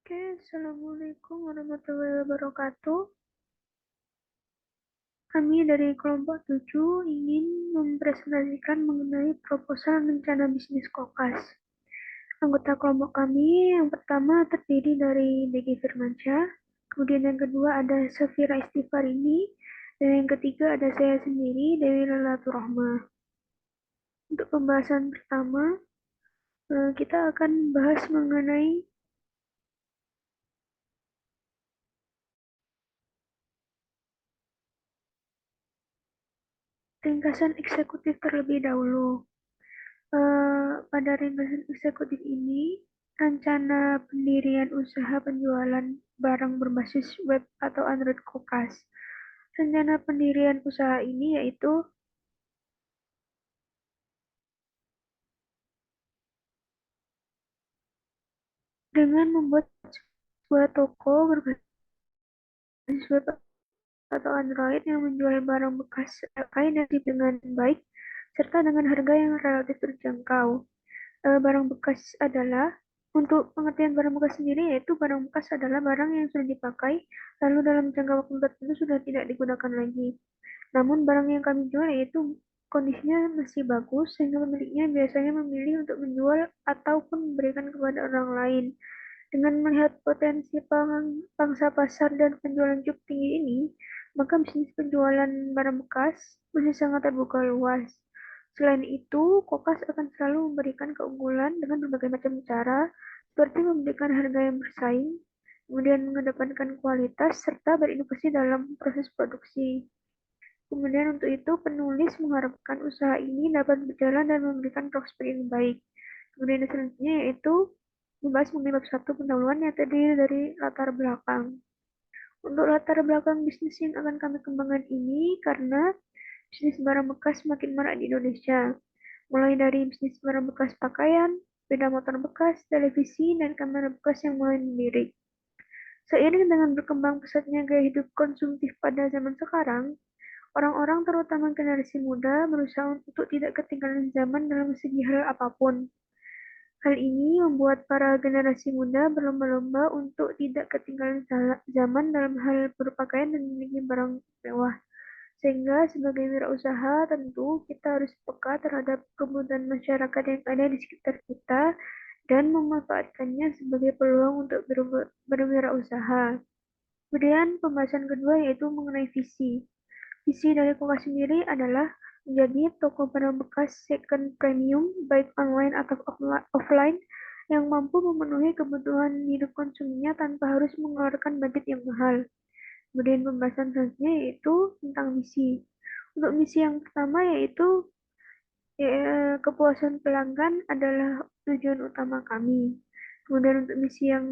Oke, Assalamualaikum warahmatullahi wabarakatuh. Kami dari kelompok 7 ingin mempresentasikan mengenai proposal rencana bisnis Kokas. Anggota kelompok kami yang pertama terdiri dari Degi Firmansyah, kemudian yang kedua ada Safira Istifarini, dan yang ketiga ada saya sendiri, Dewi Lelatur Rahmah. Untuk pembahasan pertama, kita akan bahas mengenai ringkasan eksekutif terlebih dahulu. Pada ringkasan eksekutif ini, rencana pendirian usaha penjualan barang berbasis web atau Android Kokas. Rencana pendirian usaha ini yaitu dengan membuat sebuah toko berbasis web atau Android yang menjual barang bekas pakai dan dengan baik serta dengan harga yang relatif terjangkau. Barang bekas adalah untuk pengertian barang bekas sendiri yaitu barang bekas adalah barang yang sudah dipakai lalu dalam jangka waktu tertentu sudah tidak digunakan lagi. Namun barang yang kami jual yaitu kondisinya masih bagus sehingga pemiliknya biasanya memilih untuk menjual ataupun memberikan kepada orang lain. Dengan melihat potensi pangsa pasar dan penjualan cukup tinggi ini, maka bisnis penjualan barang bekas masih sangat terbuka luas. Selain itu, Kokas akan selalu memberikan keunggulan dengan berbagai macam cara, seperti memberikan harga yang bersaing, kemudian mengedepankan kualitas, serta berinovasi dalam proses produksi. Kemudian untuk itu, penulis mengharapkan usaha ini dapat berjalan dan memberikan prospek yang baik. Kemudian selanjutnya yaitu membahas mengenai bab satu pendahuluan yang terdiri dari latar belakang. Untuk latar belakang bisnis yang akan kami kembangkan ini karena bisnis barang bekas semakin marak di Indonesia. Mulai dari bisnis barang bekas pakaian, sepeda motor bekas, televisi, dan kamera bekas yang mulai melirik. Seiring dengan berkembang pesatnya gaya hidup konsumtif pada zaman sekarang, orang-orang terutama generasi muda berusaha untuk tidak ketinggalan zaman dalam segi hal apapun. Hal ini membuat para generasi muda berlomba-lomba untuk tidak ketinggalan zaman dalam hal berpakaian dan memiliki barang mewah. Sehingga sebagai wirausaha tentu kita harus peka terhadap kebutuhan masyarakat yang ada di sekitar kita dan memanfaatkannya sebagai peluang untuk berwirausaha. Kemudian pembahasan kedua yaitu mengenai visi. Visi dari Koka sendiri adalah menjadi toko barang bekas second premium, baik online atau offline, yang mampu memenuhi kebutuhan hidup konsumennya tanpa harus mengeluarkan budget yang mahal. Kemudian pembahasan selanjutnya yaitu tentang misi. Untuk misi yang pertama yaitu kepuasan pelanggan adalah tujuan utama kami. Kemudian untuk misi yang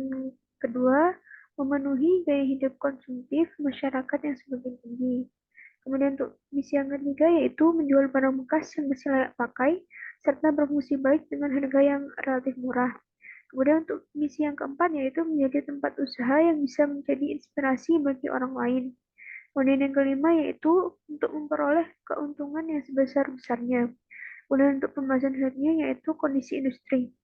kedua, memenuhi gaya hidup konsumtif masyarakat yang semakin tinggi. Kemudian untuk misi yang ketiga yaitu menjual barang bekas yang masih layak pakai serta berfungsi baik dengan harga yang relatif murah. Kemudian untuk misi yang keempat yaitu menjadi tempat usaha yang bisa menjadi inspirasi bagi orang lain. Kemudian yang kelima yaitu untuk memperoleh keuntungan yang sebesar-besarnya. Kemudian untuk pembahasan selanjutnya yaitu kondisi industri.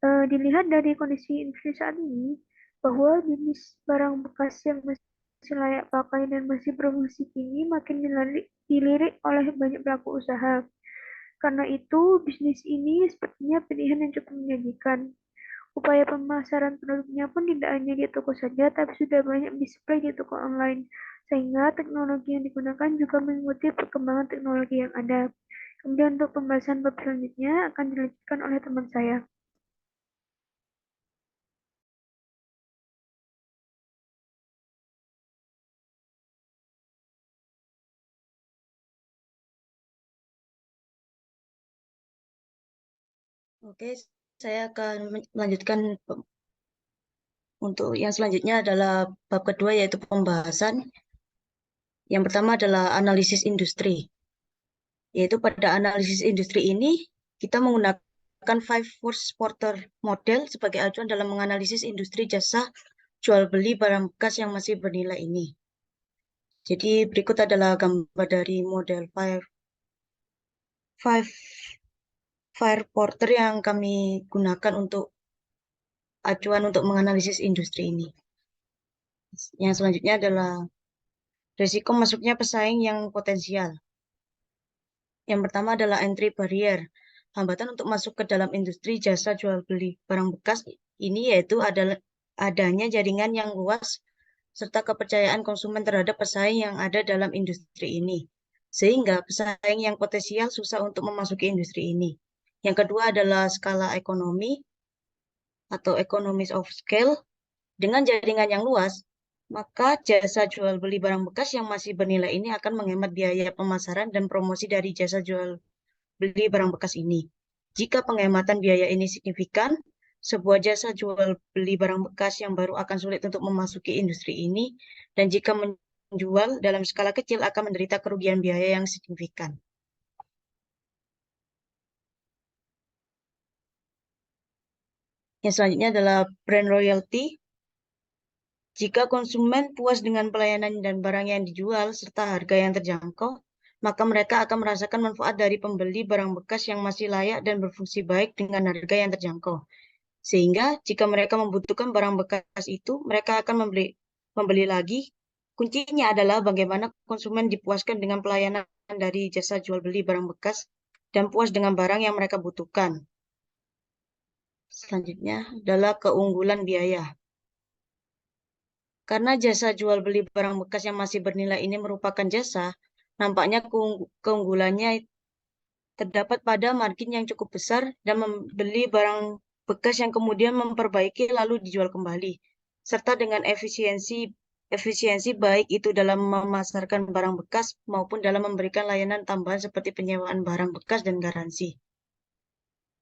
Dilihat dari kondisi industri saat ini, bahwa jenis barang bekas yang masih layak pakai dan masih berfungsi tinggi makin dilirik oleh banyak pelaku usaha. Karena itu, bisnis ini sepertinya pilihan yang cukup menjanjikan. Upaya pemasaran produknya pun tidak hanya di toko saja, tapi sudah banyak display di toko online, sehingga teknologi yang digunakan juga mengikuti perkembangan teknologi yang ada. Kemudian untuk pembahasan bab selanjutnya akan dilanjutkan oleh teman saya. Oke, saya akan melanjutkan untuk yang selanjutnya adalah bab kedua yaitu pembahasan. Yang pertama adalah analisis industri. Yaitu pada analisis industri ini kita menggunakan five force porter model sebagai acuan dalam menganalisis industri jasa jual beli barang bekas yang masih bernilai ini. Jadi berikut adalah gambar dari model five porter yang kami gunakan untuk acuan untuk menganalisis industri ini. Yang selanjutnya adalah risiko masuknya pesaing yang potensial. Yang pertama adalah entry barrier. Hambatan untuk masuk ke dalam industri jasa jual beli barang bekas ini yaitu adalah adanya jaringan yang luas serta kepercayaan konsumen terhadap pesaing yang ada dalam industri ini. Sehingga pesaing yang potensial susah untuk memasuki industri ini. Yang kedua adalah skala ekonomi atau economies of scale. Dengan jaringan yang luas, maka jasa jual beli barang bekas yang masih bernilai ini akan menghemat biaya pemasaran dan promosi dari jasa jual beli barang bekas ini. Jika penghematan biaya ini signifikan, sebuah jasa jual beli barang bekas yang baru akan sulit untuk memasuki industri ini, dan jika menjual dalam skala kecil akan menderita kerugian biaya yang signifikan. Yang selanjutnya adalah brand royalty. Jika konsumen puas dengan pelayanan dan barang yang dijual serta harga yang terjangkau, maka mereka akan merasakan manfaat dari pembeli barang bekas yang masih layak dan berfungsi baik dengan harga yang terjangkau. Sehingga jika mereka membutuhkan barang bekas itu, mereka akan membeli lagi. Kuncinya adalah bagaimana konsumen dipuaskan dengan pelayanan dari jasa jual beli barang bekas dan puas dengan barang yang mereka butuhkan. Selanjutnya adalah keunggulan biaya. Karena jasa jual beli barang bekas yang masih bernilai ini merupakan jasa, nampaknya keunggulannya terdapat pada margin yang cukup besar dan membeli barang bekas yang kemudian memperbaiki lalu dijual kembali, serta dengan efisiensi baik itu dalam memasarkan barang bekas maupun dalam memberikan layanan tambahan seperti penyewaan barang bekas dan garansi.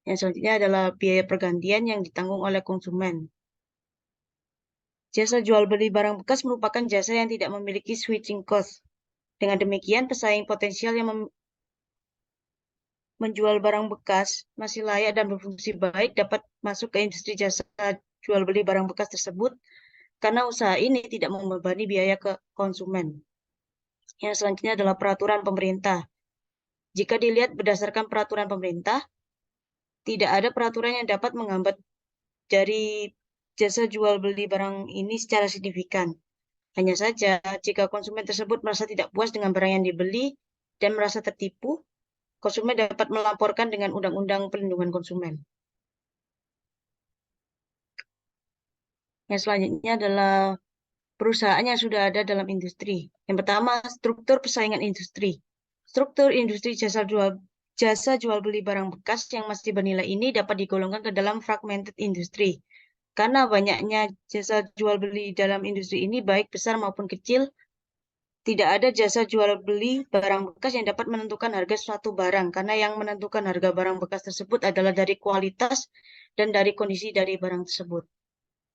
Yang selanjutnya adalah biaya pergantian yang ditanggung oleh konsumen. Jasa jual beli barang bekas merupakan jasa yang tidak memiliki switching cost. Dengan demikian, pesaing potensial yang menjual barang bekas masih layak dan berfungsi baik dapat masuk ke industri jasa jual beli barang bekas tersebut karena usaha ini tidak membebani biaya ke konsumen. Yang selanjutnya adalah peraturan pemerintah. Jika dilihat berdasarkan peraturan pemerintah, tidak ada peraturan yang dapat menghambat dari jasa jual beli barang ini secara signifikan. Hanya saja, jika konsumen tersebut merasa tidak puas dengan barang yang dibeli dan merasa tertipu, konsumen dapat melaporkan dengan Undang-Undang Perlindungan Konsumen. Yang selanjutnya adalah perusahaan yang sudah ada dalam industri. Yang pertama, struktur persaingan industri. Struktur industri jasa jual beli barang bekas yang masih bernilai ini dapat digolongkan ke dalam fragmented industry. Karena banyaknya jasa jual beli dalam industri ini baik besar maupun kecil, tidak ada jasa jual beli barang bekas yang dapat menentukan harga suatu barang, karena yang menentukan harga barang bekas tersebut adalah dari kualitas dan dari kondisi dari barang tersebut.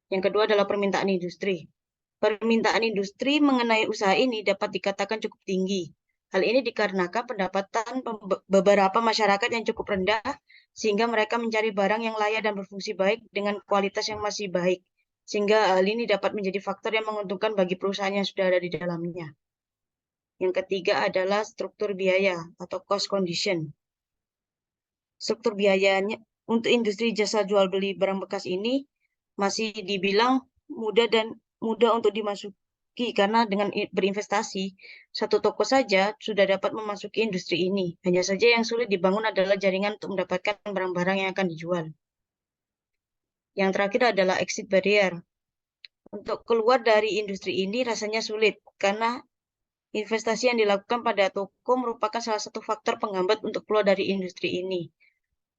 Yang kedua adalah permintaan industri. Permintaan industri mengenai usaha ini dapat dikatakan cukup tinggi. Hal ini dikarenakan pendapatan beberapa masyarakat yang cukup rendah, sehingga mereka mencari barang yang layak dan berfungsi baik dengan kualitas yang masih baik. Sehingga hal ini dapat menjadi faktor yang menguntungkan bagi perusahaan yang sudah ada di dalamnya. Yang ketiga adalah struktur biaya atau cost condition. Struktur biayanya untuk industri jasa jual beli barang bekas ini masih dibilang mudah untuk dimasuki karena dengan berinvestasi satu toko saja sudah dapat memasuki industri ini. Hanya saja yang sulit dibangun adalah jaringan untuk mendapatkan barang-barang yang akan dijual. Yang terakhir adalah exit barrier. Untuk keluar dari industri ini rasanya sulit karena investasi yang dilakukan pada toko merupakan salah satu faktor penghambat untuk keluar dari industri ini.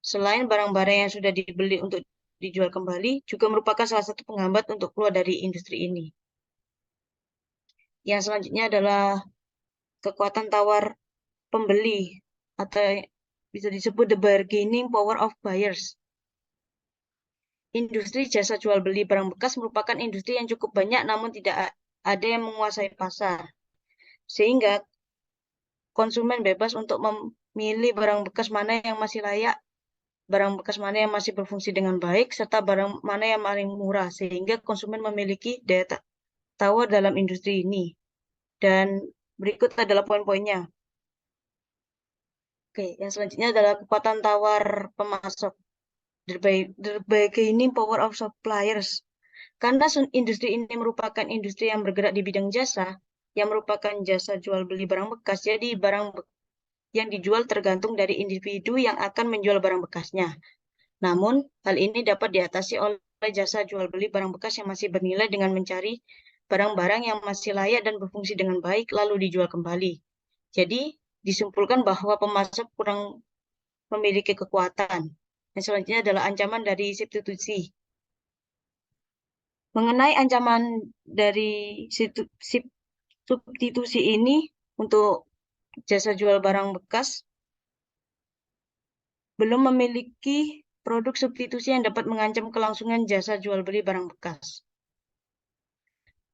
Selain barang-barang yang sudah dibeli untuk dijual kembali, juga merupakan salah satu penghambat untuk keluar dari industri ini. Yang selanjutnya adalah kekuatan tawar pembeli, atau bisa disebut the bargaining power of buyers. Industri jasa jual beli barang bekas merupakan industri yang cukup banyak, namun tidak ada yang menguasai pasar. Sehingga konsumen bebas untuk memilih barang bekas mana yang masih layak, barang bekas mana yang masih berfungsi dengan baik, serta barang mana yang paling murah, sehingga konsumen memiliki daya tawar dalam industri ini. Dan berikut adalah poin-poinnya. Oke, yang selanjutnya adalah kekuatan tawar pemasok. the bargaining power of suppliers. Karena industri ini merupakan industri yang bergerak di bidang jasa, yang merupakan jasa jual beli barang bekas, jadi barang yang dijual tergantung dari individu yang akan menjual barang bekasnya. Namun, hal ini dapat diatasi oleh jasa jual beli barang bekas yang masih bernilai dengan mencari barang-barang yang masih layak dan berfungsi dengan baik lalu dijual kembali. Jadi, disimpulkan bahwa pemasok kurang memiliki kekuatan. Yang selanjutnya adalah ancaman dari substitusi. Mengenai ancaman dari substitusi ini untuk jasa jual barang bekas, belum memiliki produk substitusi yang dapat mengancam kelangsungan jasa jual beli barang bekas.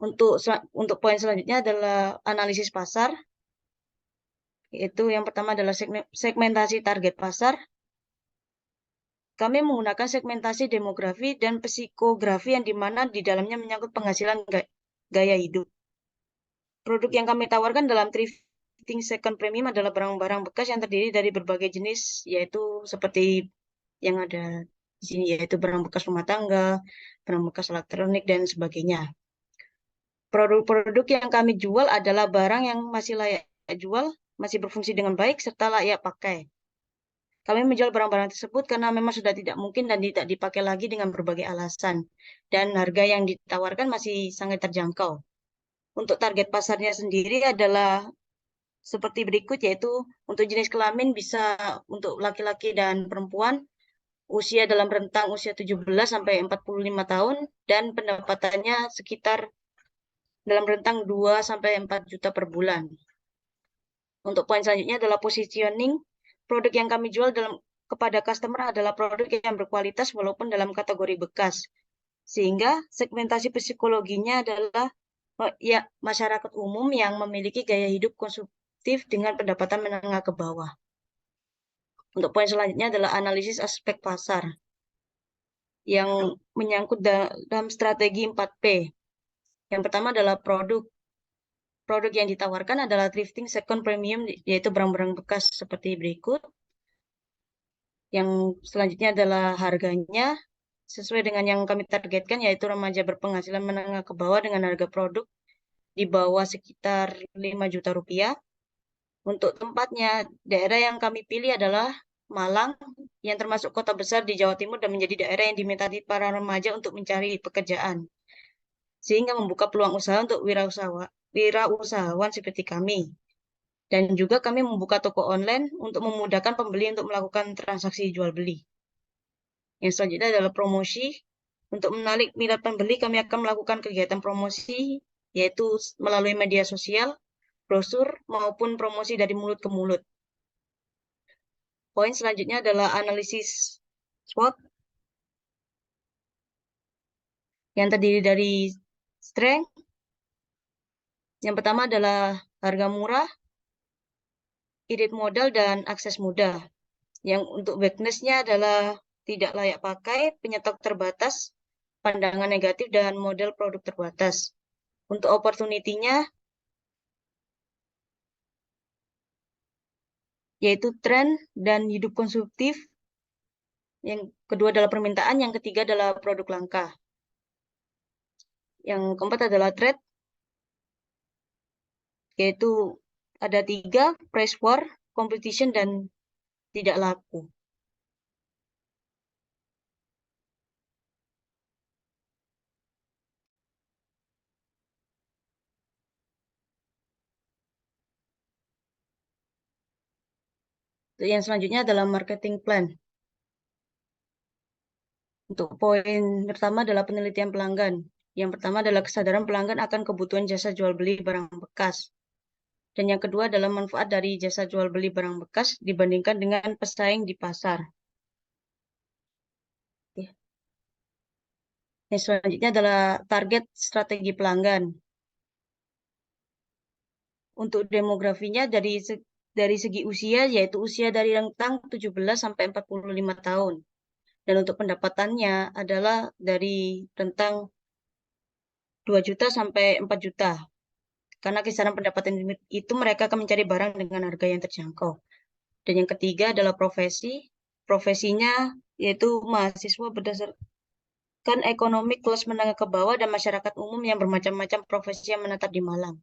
Untuk poin selanjutnya adalah analisis pasar, yaitu yang pertama adalah segmentasi target pasar. Kami menggunakan segmentasi demografi dan psikografi yang dimana di dalamnya menyangkut penghasilan gaya hidup. Produk yang kami tawarkan dalam thrifting second premium adalah barang-barang bekas yang terdiri dari berbagai jenis, yaitu seperti yang ada di sini, yaitu barang bekas rumah tangga, barang bekas elektronik, dan sebagainya. Produk-produk yang kami jual adalah barang yang masih layak jual, masih berfungsi dengan baik, serta layak pakai. Kami menjual barang-barang tersebut karena memang sudah tidak mungkin dan tidak dipakai lagi dengan berbagai alasan. Dan harga yang ditawarkan masih sangat terjangkau. Untuk target pasarnya sendiri adalah seperti berikut, yaitu untuk jenis kelamin bisa untuk laki-laki dan perempuan, usia dalam rentang usia 17 sampai 45 tahun, dan pendapatannya sekitar dalam rentang 2 sampai 4 juta per bulan. Untuk poin selanjutnya adalah positioning. Produk yang kami jual kepada customer adalah produk yang berkualitas walaupun dalam kategori bekas. Sehingga segmentasi psikologinya adalah ya masyarakat umum yang memiliki gaya hidup konsumtif dengan pendapatan menengah ke bawah. Untuk poin selanjutnya adalah analisis aspek pasar yang menyangkut dalam strategi 4P. Yang pertama adalah produk. Produk yang ditawarkan adalah thrifting second premium, yaitu barang-barang bekas seperti berikut. Yang selanjutnya adalah harganya, sesuai dengan yang kami targetkan, yaitu remaja berpenghasilan menengah ke bawah dengan harga produk di bawah sekitar 5 juta rupiah. Untuk tempatnya, daerah yang kami pilih adalah Malang, yang termasuk kota besar di Jawa Timur dan menjadi daerah yang diminati para remaja untuk mencari pekerjaan. Sehingga membuka peluang usaha untuk wirausahawan seperti kami. Dan juga kami membuka toko online untuk memudahkan pembeli untuk melakukan transaksi jual beli. Yang selanjutnya adalah promosi. Untuk menarik minat pembeli, kami akan melakukan kegiatan promosi, yaitu melalui media sosial, brosur, maupun promosi dari mulut ke mulut. Poin selanjutnya adalah analisis SWOT, yang terdiri dari strength. Yang pertama adalah harga murah, irit modal, dan akses mudah. Yang untuk weakness-nya adalah tidak layak pakai, penyetok terbatas, pandangan negatif, dan model produk terbatas. Untuk opportunity-nya, yaitu tren dan hidup konsumtif. Yang kedua adalah permintaan, yang ketiga adalah produk langka. Yang keempat adalah threat, yaitu ada 3, price war, competition, dan tidak laku. Yang selanjutnya adalah marketing plan. Untuk poin pertama adalah penelitian pelanggan. Yang pertama adalah kesadaran pelanggan akan kebutuhan jasa jual beli barang bekas. Dan yang kedua adalah manfaat dari jasa jual beli barang bekas dibandingkan dengan pesaing di pasar. Yang selanjutnya adalah target strategi pelanggan. Untuk demografinya dari segi usia, yaitu usia dari rentang 17 sampai 45 tahun. Dan untuk pendapatannya adalah dari rentang 2 juta sampai 4 juta. Karena kisaran pendapatan itu mereka akan mencari barang dengan harga yang terjangkau. Dan yang ketiga adalah profesi. profesinya yaitu mahasiswa berdasarkan ekonomi kelas menengah ke bawah dan masyarakat umum yang bermacam-macam profesi yang menetap di Malang.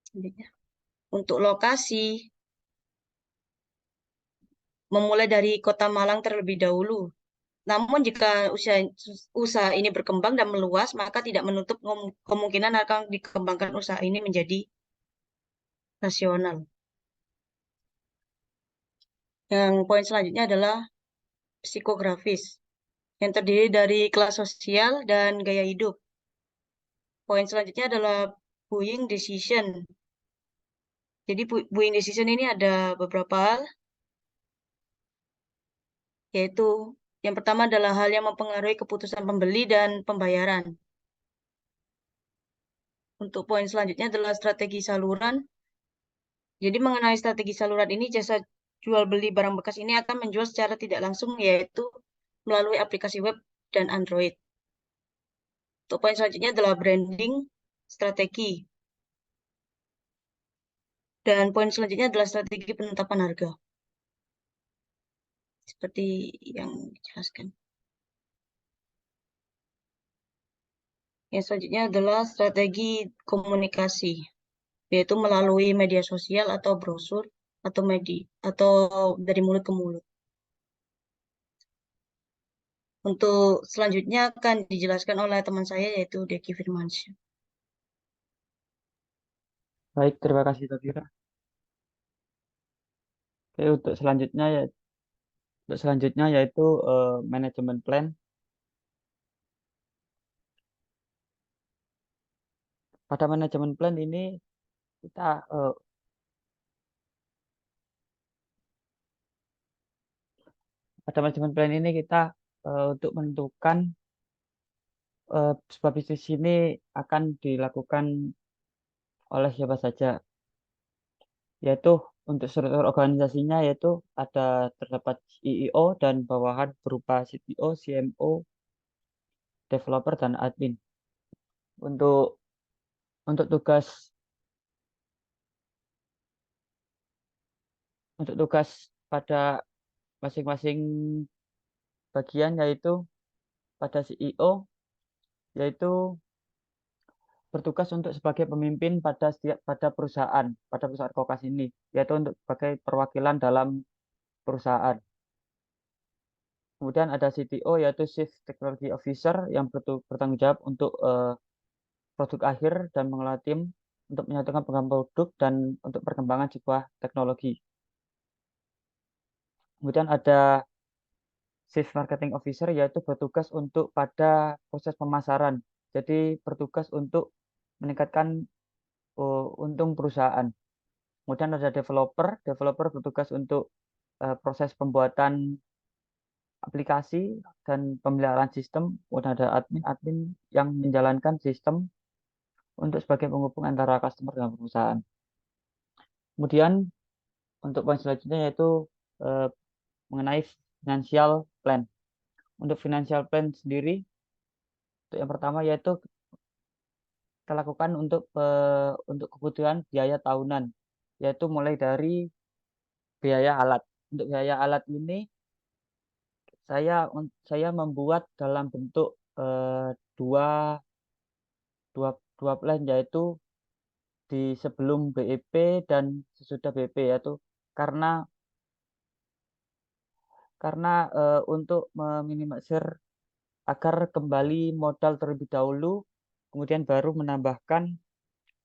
Selanjutnya, untuk lokasi, memulai dari Kota Malang terlebih dahulu. Namun jika usaha ini berkembang dan meluas, maka tidak menutup kemungkinan akan dikembangkan usaha ini menjadi nasional. Yang poin selanjutnya adalah psikografis, yang terdiri dari kelas sosial dan gaya hidup. Poin selanjutnya adalah buying decision. Jadi buying decision ini ada beberapa hal, yaitu yang pertama adalah hal yang mempengaruhi keputusan pembeli dan pembayaran. Untuk poin selanjutnya adalah strategi saluran. Jadi mengenai strategi saluran ini, jasa jual beli barang bekas ini akan menjual secara tidak langsung, yaitu melalui aplikasi web dan Android. Untuk poin selanjutnya adalah branding strategi. Dan poin selanjutnya adalah strategi penetapan harga. Seperti yang dijelaskan. Yang selanjutnya adalah strategi komunikasi, yaitu melalui media sosial atau brosur atau dari mulut ke mulut. Untuk selanjutnya akan dijelaskan oleh teman saya yaitu Deki Firmansyah. Baik, terima kasih Tafira. Oke, untuk selanjutnya yaitu manajemen plan. Pada manajemen plan ini kita untuk menentukan sebuah bisnis ini akan dilakukan oleh siapa saja, yaitu untuk struktur organisasinya yaitu terdapat CEO dan bawahan berupa CTO, CMO, developer dan admin. Untuk untuk tugas untuk tugas pada masing-masing bagian yaitu pada CEO yaitu bertugas untuk sebagai pemimpin pada perusahaan kokas ini, yaitu untuk sebagai perwakilan dalam perusahaan. Kemudian ada CTO yaitu Chief Technology Officer yang bertanggung jawab untuk produk akhir dan mengelola tim untuk menyatukan pengembangan produk dan untuk perkembangan sebuah teknologi. Kemudian ada Chief Marketing Officer yaitu bertugas untuk pada proses pemasaran. Jadi bertugas untuk meningkatkan untung perusahaan. Kemudian ada developer bertugas untuk proses pembuatan aplikasi dan pemeliharaan sistem. Kemudian ada admin yang menjalankan sistem untuk sebagai penghubung antara customer dengan perusahaan. Kemudian untuk poin selanjutnya yaitu mengenai financial plan. Untuk financial plan sendiri, untuk yang pertama yaitu kita lakukan untuk kebutuhan biaya tahunan, yaitu mulai dari biaya alat. Untuk biaya alat ini saya membuat dalam bentuk dua dua plan, yaitu di sebelum BEP dan sesudah BEP, yaitu karena untuk meminimalisir agar kembali modal terlebih dahulu, kemudian baru menambahkan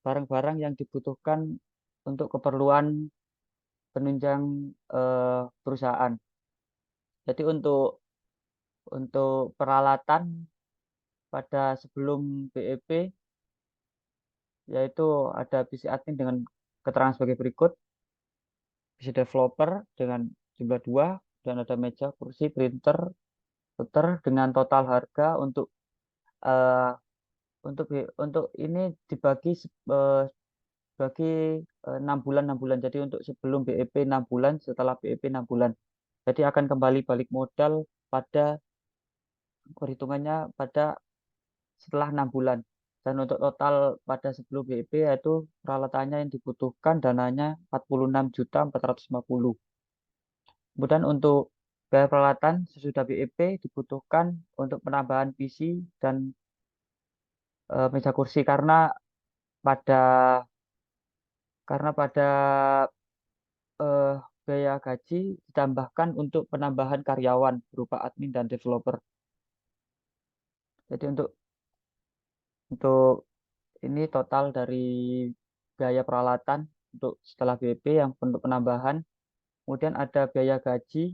barang-barang yang dibutuhkan untuk keperluan penunjang perusahaan. Jadi untuk peralatan pada sebelum BEP yaitu ada PC admin dengan keterangan sebagai berikut, PC developer dengan jumlah 2, dan ada meja, kursi, printer, router dengan total harga eh, untuk ini dibagi bagi 6 bulan. Jadi untuk sebelum BEP 6 bulan, setelah BEP 6 bulan. Jadi akan kembali balik modal pada perhitungannya pada setelah 6 bulan. Dan untuk total pada sebelum BEP yaitu peralatannya yang dibutuhkan dananya 46.450. Kemudian untuk biaya peralatan sesudah BEP dibutuhkan untuk penambahan PC dan meja kursi pada pada eh, biaya gaji ditambahkan untuk penambahan karyawan berupa admin dan developer. Jadi untuk ini total dari biaya peralatan untuk setelah BEP yang untuk penambahan. Kemudian ada biaya gaji.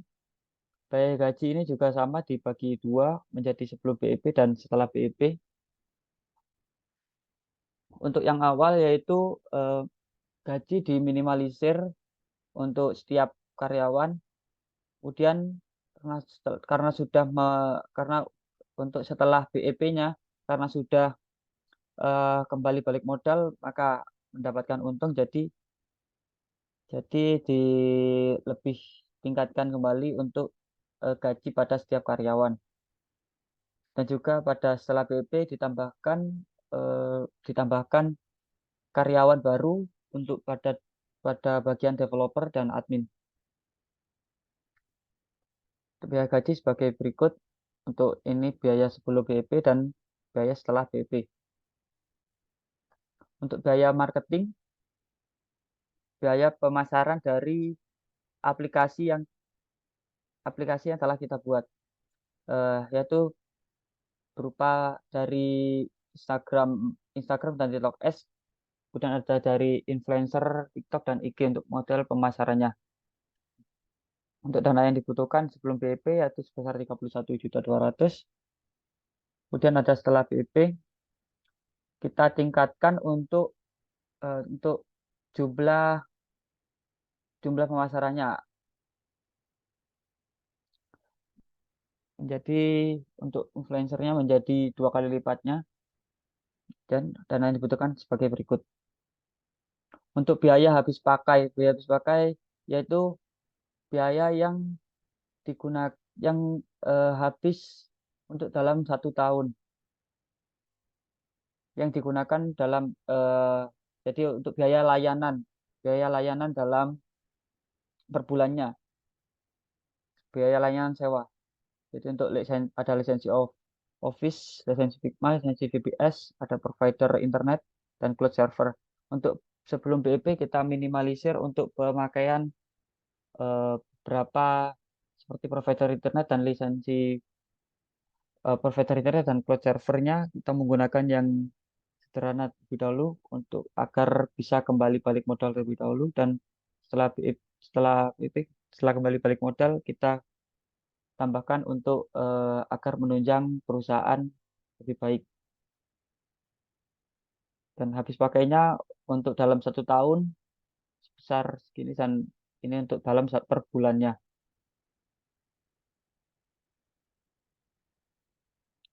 Biaya gaji ini juga sama dibagi dua menjadi sebelum BEP dan setelah BEP. Untuk yang awal yaitu gaji diminimalisir untuk setiap karyawan. Kemudian karena sudah karena untuk setelah BEP-nya karena sudah kembali balik modal maka mendapatkan untung jadi lebih tingkatkan kembali untuk gaji pada setiap karyawan. Dan juga pada setelah BEP ditambahkan karyawan baru untuk pada bagian developer dan admin. Biaya gaji sebagai berikut. Untuk ini biaya sebelum BEP dan biaya setelah BEP. Untuk biaya marketing, biaya pemasaran dari aplikasi yang telah kita buat, yaitu berupa dari Instagram Instagram dan TikTok Ads, kemudian ada dari influencer TikTok dan IG untuk model pemasarannya. Untuk dana yang dibutuhkan sebelum BEP yaitu sebesar 31.200.000. Kemudian ada setelah BEP, kita tingkatkan untuk jumlah pemasarannya. Jadi untuk influencernya menjadi 2 kali lipatnya dan dana yang dibutuhkan sebagai berikut. Untuk biaya habis pakai yaitu biaya yang digunakan habis untuk dalam 1 tahun yang digunakan dalam jadi untuk biaya layanan dalam per bulannya, biaya layanan sewa. Jadi untuk ada lisensi Office, lisensi Figma, lisensi VPS, ada provider internet dan cloud server. Untuk sebelum BEP kita minimalisir untuk pemakaian berapa seperti provider internet dan lisensi provider internet dan cloud servernya kita menggunakan yang sederhana terlebih dahulu untuk agar bisa kembali balik modal terlebih dahulu dan setelah BEP, setelah kembali balik modal kita tambahkan untuk agar menunjang perusahaan lebih baik. Dan habis pakainya untuk dalam 1 tahun sebesar segini dan ini untuk dalam per bulannya.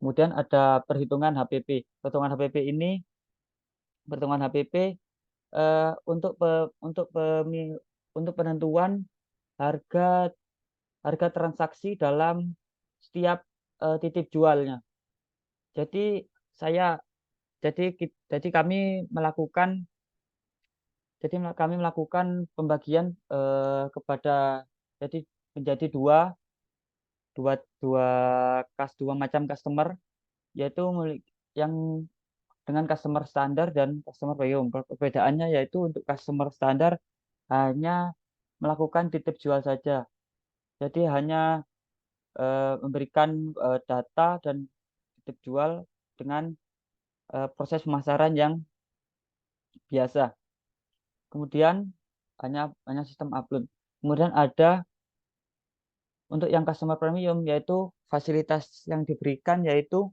Kemudian ada perhitungan HPP. Perhitungan HPP untuk untuk penentuan harga transaksi dalam setiap titip jualnya. Jadi saya jadi kami melakukan pembagian kepada jadi menjadi dua dua dua dua macam customer, yaitu yang dengan customer standar dan customer premium. Perbedaannya yaitu untuk customer standar hanya melakukan titip jual saja. Jadi hanya memberikan data dan titip jual dengan proses pemasaran yang biasa. Kemudian hanya sistem upload. Kemudian ada untuk yang customer premium yaitu fasilitas yang diberikan yaitu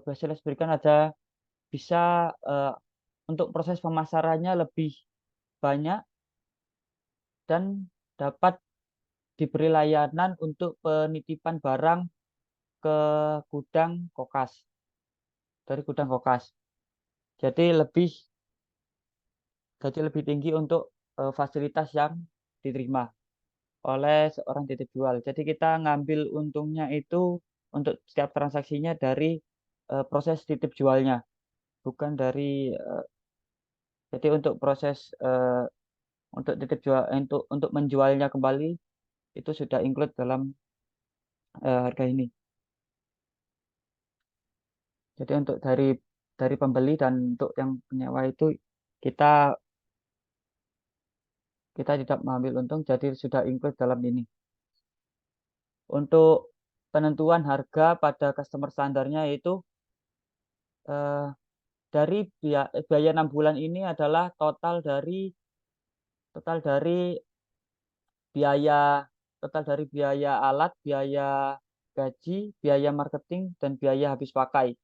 fasilitas diberikan ada bisa untuk proses pemasarannya lebih banyak dan dapat diberi layanan untuk penitipan barang ke gudang kokas dari gudang kokas. Jadi lebih tinggi untuk fasilitas yang diterima oleh seorang titip jual. Jadi kita ngambil untungnya itu untuk setiap transaksinya dari proses titip jualnya, bukan dari jadi untuk proses untuk titip jual untuk menjualnya kembali itu sudah include dalam harga ini. Jadi untuk dari pembeli dan untuk yang penyewa itu kita kita tidak mengambil untung, jadi sudah include dalam ini. Untuk penentuan harga pada customer standarnya yaitu dari biaya 6 bulan ini adalah total dari biaya biaya alat, biaya gaji, biaya marketing, dan biaya habis pakai.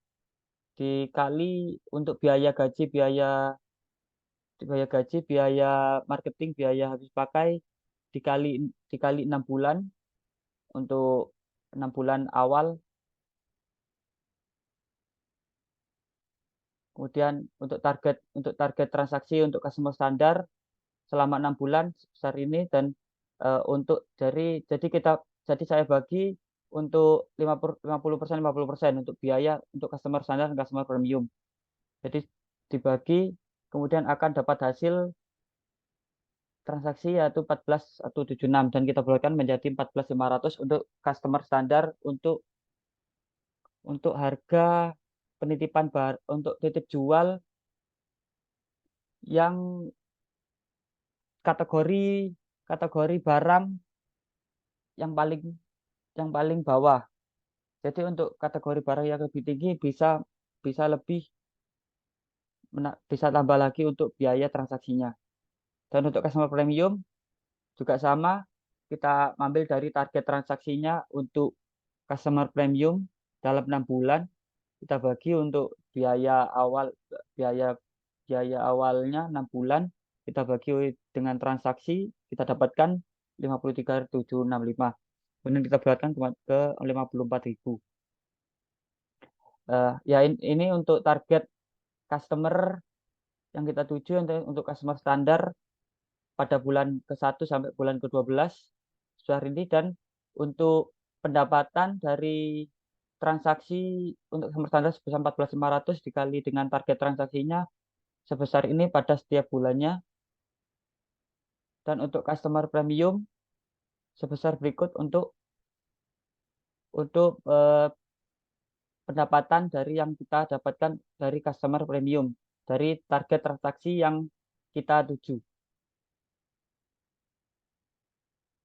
Dikali untuk biaya gaji, biaya marketing, biaya habis pakai dikali 6 bulan untuk 6 bulan awal. Kemudian untuk target transaksi untuk customer standar selama 6 bulan sebesar ini, dan jadi saya bagi untuk 50% untuk biaya untuk customer standar dan customer premium. Jadi dibagi, kemudian akan dapat hasil transaksi yaitu 14.176 dan kita bulatkan menjadi 14.500 untuk customer standar untuk harga penitipan untuk titip jual yang kategori barang yang paling bawah. Jadi untuk kategori barang yang lebih tinggi bisa bisa tambah lagi untuk biaya transaksinya. Dan untuk customer premium juga sama, kita ambil dari target transaksinya untuk customer premium dalam 6 bulan, kita bagi untuk biaya awalnya 6 bulan, kita bagi dengan transaksi, kita dapatkan 53.765. Kemudian kita bulatkan ke 54.000. Ya ini untuk target customer yang kita tuju untuk customer standar pada bulan ke-1 sampai bulan ke-12 hari ini, dan untuk pendapatan dari transaksi untuk customer standar sebesar 14.500 dikali dengan target transaksinya sebesar ini pada setiap bulannya, dan untuk customer premium sebesar berikut untuk pendapatan dari yang kita dapatkan dari customer premium dari target transaksi yang kita tuju.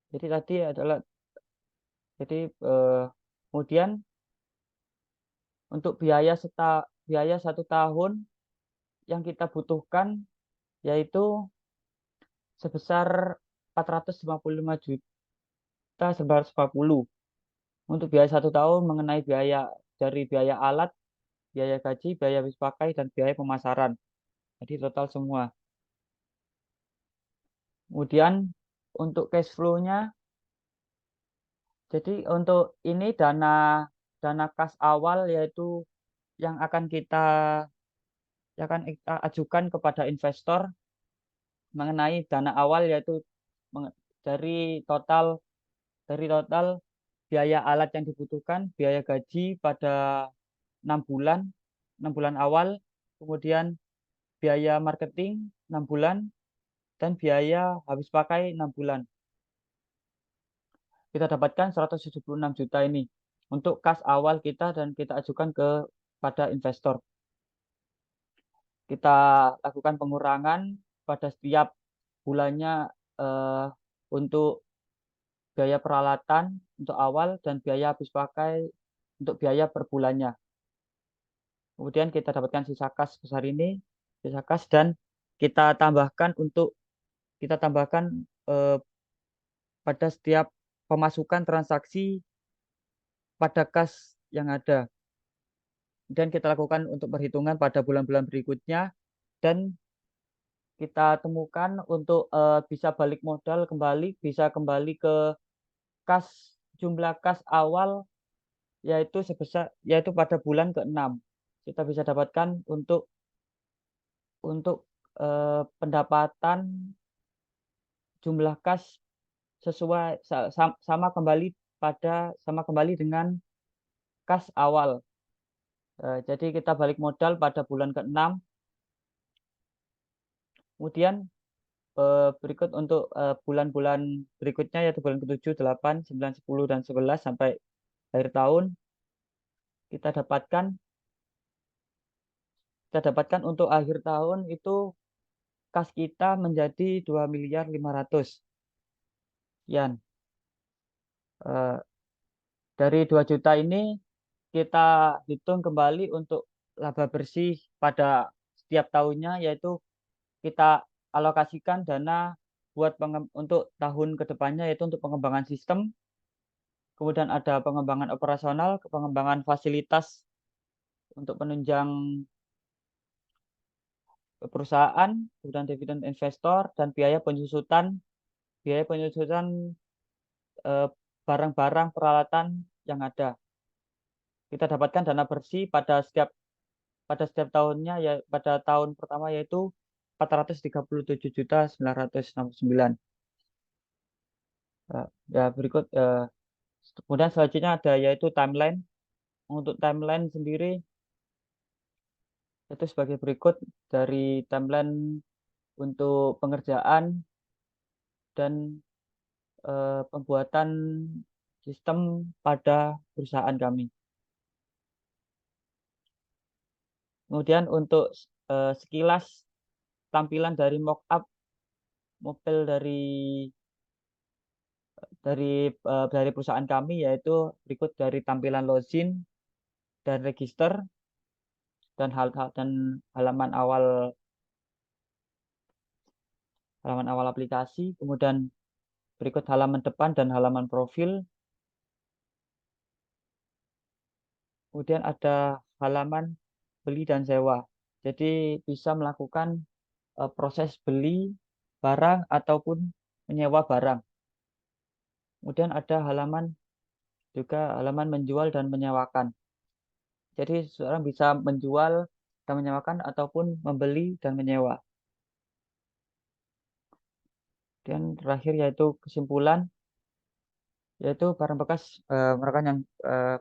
Jadi tadi adalah kemudian untuk biaya 1 tahun yang kita butuhkan yaitu sebesar 455.940 untuk biaya 1 tahun mengenai biaya alat, biaya gaji, biaya habis pakai, dan biaya pemasaran. Jadi total semua. Kemudian untuk cash flow-nya, jadi untuk ini dana kas awal yaitu yang akan kita ajukan kepada investor mengenai dana awal yaitu dari total biaya alat yang dibutuhkan, biaya gaji pada 6 bulan awal, kemudian biaya marketing 6 bulan, dan biaya habis pakai 6 bulan. Kita dapatkan 176 juta ini untuk kas awal kita dan kita ajukan kepada investor. Kita lakukan pengurangan pada setiap bulannya untuk biaya peralatan untuk awal dan biaya habis pakai untuk biaya per bulannya. Kemudian kita dapatkan sisa kas sebesar ini, sisa kas, dan kita tambahkan pada setiap pemasukan transaksi pada kas yang ada. Dan kita lakukan untuk perhitungan pada bulan-bulan berikutnya, dan kita temukan untuk bisa balik modal kembali, bisa kembali ke jumlah kas awal yaitu pada bulan ke-6. Kita bisa dapatkan untuk pendapatan jumlah kas sesuai sama kembali dengan kas awal. Jadi kita balik modal pada bulan ke-6. Kemudian berikut untuk bulan-bulan berikutnya, yaitu bulan ke-7, 8, 9, 10, dan 11 sampai akhir tahun, kita dapatkan untuk akhir tahun itu kas kita menjadi 2.500.000.000. Sekian. Eh, dari 2 juta ini kita hitung kembali untuk laba bersih pada setiap tahunnya, yaitu kita alokasikan dana buat untuk tahun kedepannya, yaitu untuk pengembangan sistem, kemudian ada pengembangan operasional, pengembangan fasilitas untuk penunjang perusahaan, kemudian dividen investor, dan biaya penyusutan eh, barang-barang peralatan yang ada. Kita dapatkan dana bersih pada setiap tahunnya, ya pada tahun pertama yaitu 437.969. Ya berikut kemudian selanjutnya ada yaitu timeline. Untuk timeline sendiri itu sebagai berikut, dari timeline untuk pengerjaan dan pembuatan sistem pada perusahaan kami. Kemudian untuk sekilas tampilan dari mock-up mobil dari perusahaan kami, yaitu berikut dari tampilan login dan register dan halaman awal aplikasi, kemudian berikut halaman depan dan halaman profil, kemudian ada halaman beli dan sewa. Jadi bisa melakukan proses beli barang ataupun menyewa barang. Kemudian ada halaman menjual dan menyewakan. Jadi seorang bisa menjual dan menyewakan ataupun membeli dan menyewa. Dan terakhir yaitu kesimpulan, yaitu barang bekas merupakan yang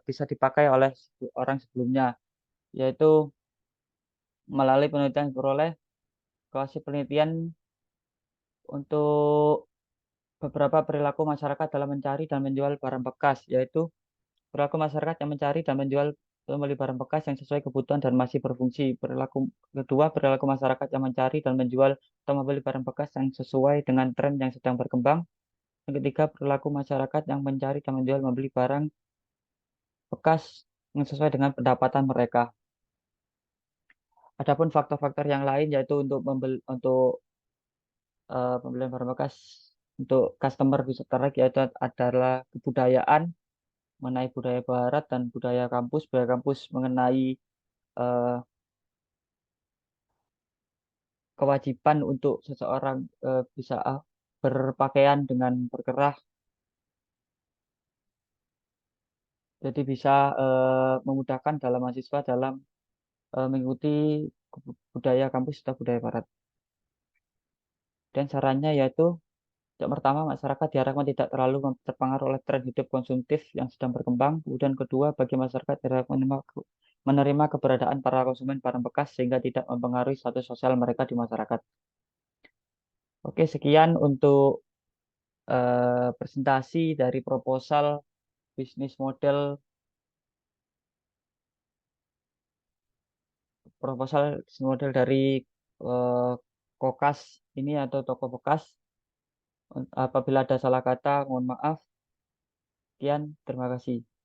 bisa dipakai oleh orang sebelumnya, yaitu melalui penelitian yang diperoleh, hasil penelitian untuk beberapa perilaku masyarakat dalam mencari dan menjual barang bekas, yaitu perilaku masyarakat yang mencari dan menjual membeli barang bekas yang sesuai kebutuhan dan masih berfungsi. Perilaku kedua, perilaku masyarakat yang mencari dan menjual atau membeli barang bekas yang sesuai dengan tren yang sedang berkembang. Yang ketiga, perilaku masyarakat yang mencari dan menjual membeli barang bekas yang sesuai dengan pendapatan mereka. Adapun faktor-faktor yang lain, yaitu untuk pembelian barang bekas untuk customer bisa tertarik, yaitu adalah kebudayaan mengenai budaya barat dan budaya kampus mengenai eh, kewajiban untuk seseorang bisa berpakaian dengan berkerah, jadi bisa memudahkan dalam mahasiswa dalam mengikuti budaya kampus atau budaya barat. Dan sarannya yaitu, yang pertama, masyarakat diharapkan tidak terlalu terpengaruh oleh tren hidup konsumtif yang sedang berkembang. Kemudian kedua, bagi masyarakat diharapkan menerima keberadaan para konsumen barang bekas sehingga tidak mempengaruhi status sosial mereka di masyarakat. Oke, sekian untuk presentasi dari bisnis model bisnis model dari eh, Kokas ini atau toko bekas. Apabila ada salah kata, mohon maaf. Sekian, terima kasih.